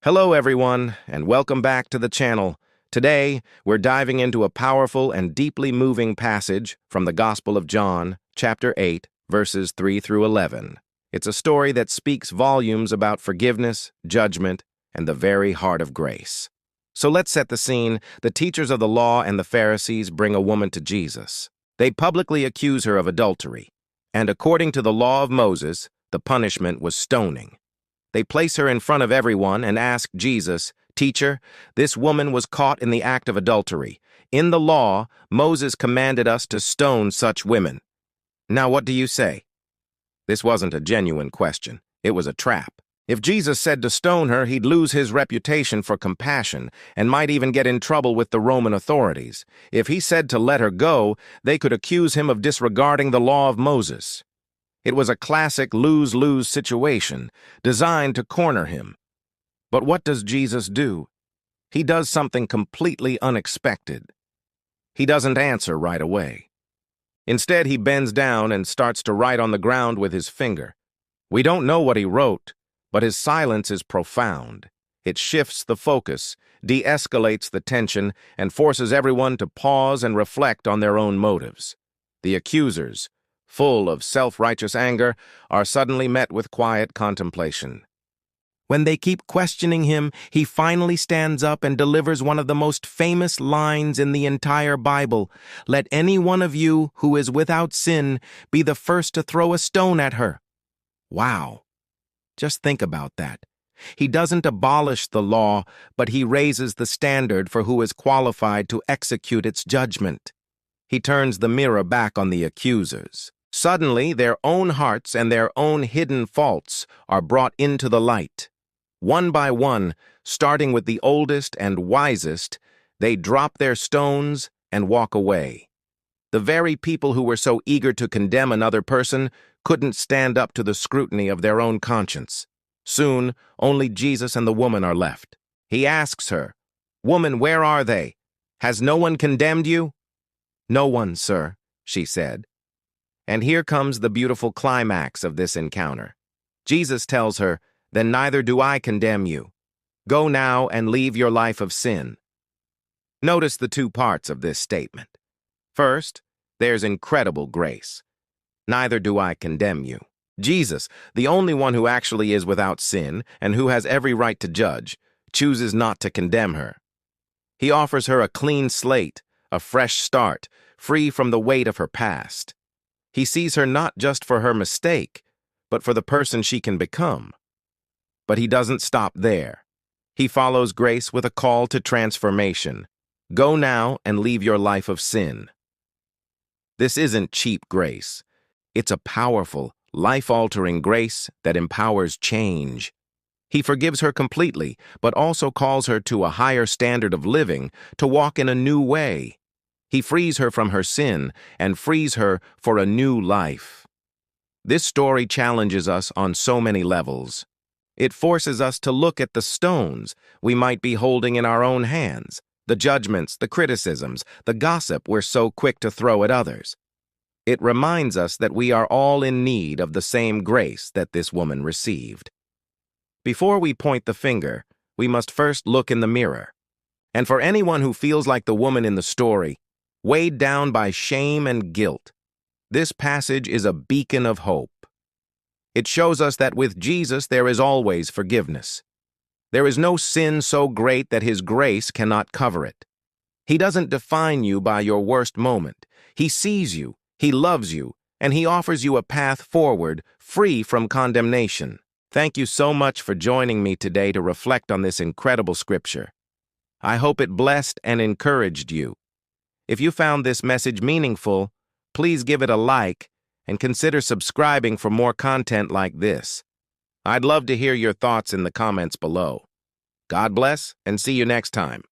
Hello everyone, and welcome back to the channel. Today, we're diving into a powerful and deeply moving passage from the Gospel of John, chapter 8, verses 3 through 11. It's a story that speaks volumes about forgiveness, judgment, and the very heart of grace. So let's set the scene. The teachers of the law and the Pharisees bring a woman to Jesus. They publicly accuse her of adultery, and according to the law of Moses, the punishment was stoning. They place her in front of everyone and ask Jesus, "Teacher, this woman was caught in the act of adultery. In the law, Moses commanded us to stone such women. Now what do you say?" This wasn't a genuine question. It was a trap. If Jesus said to stone her, he'd lose his reputation for compassion and might even get in trouble with the Roman authorities. If he said to let her go, they could accuse him of disregarding the law of Moses. It was a classic lose-lose situation, designed to corner him. But what does Jesus do? He does something completely unexpected. He doesn't answer right away. Instead, he bends down and starts to write on the ground with his finger. We don't know what he wrote, but his silence is profound. It shifts the focus, de-escalates the tension, and forces everyone to pause and reflect on their own motives. The accusers, full of self-righteous anger, are suddenly met with quiet contemplation. When they keep questioning him, he finally stands up and delivers one of the most famous lines in the entire Bible. "Let any one of you who is without sin be the first to throw a stone at her." Wow. Just think about that. He doesn't abolish the law, but he raises the standard for who is qualified to execute its judgment. He turns the mirror back on the accusers. Suddenly, their own hearts and their own hidden faults are brought into the light. One by one, starting with the oldest and wisest, they drop their stones and walk away. The very people who were so eager to condemn another person couldn't stand up to the scrutiny of their own conscience. Soon, only Jesus and the woman are left. He asks her, "Woman, where are they? Has no one condemned you?" "No one, sir," she said. And here comes the beautiful climax of this encounter. Jesus tells her, "Then neither do I condemn you. Go now and leave your life of sin." Notice the two parts of this statement. First, there's incredible grace. Neither do I condemn you. Jesus, the only one who actually is without sin and who has every right to judge, chooses not to condemn her. He offers her a clean slate, a fresh start, free from the weight of her past. He sees her not just for her mistake, but for the person she can become. But he doesn't stop there. He follows grace with a call to transformation. Go now and leave your life of sin. This isn't cheap grace. It's a powerful, life-altering grace that empowers change. He forgives her completely, but also calls her to a higher standard of living, to walk in a new way. He frees her from her sin and frees her for a new life. This story challenges us on so many levels. It forces us to look at the stones we might be holding in our own hands, the judgments, the criticisms, the gossip we're so quick to throw at others. It reminds us that we are all in need of the same grace that this woman received. Before we point the finger, we must first look in the mirror. And for anyone who feels like the woman in the story, weighed down by shame and guilt, this passage is a beacon of hope. It shows us that with Jesus there is always forgiveness. There is no sin so great that his grace cannot cover it. He doesn't define you by your worst moment. He sees you, he loves you, and he offers you a path forward, free from condemnation. Thank you so much for joining me today to reflect on this incredible scripture. I hope it blessed and encouraged you. If you found this message meaningful, please give it a like and consider subscribing for more content like this. I'd love to hear your thoughts in the comments below. God bless, and see you next time.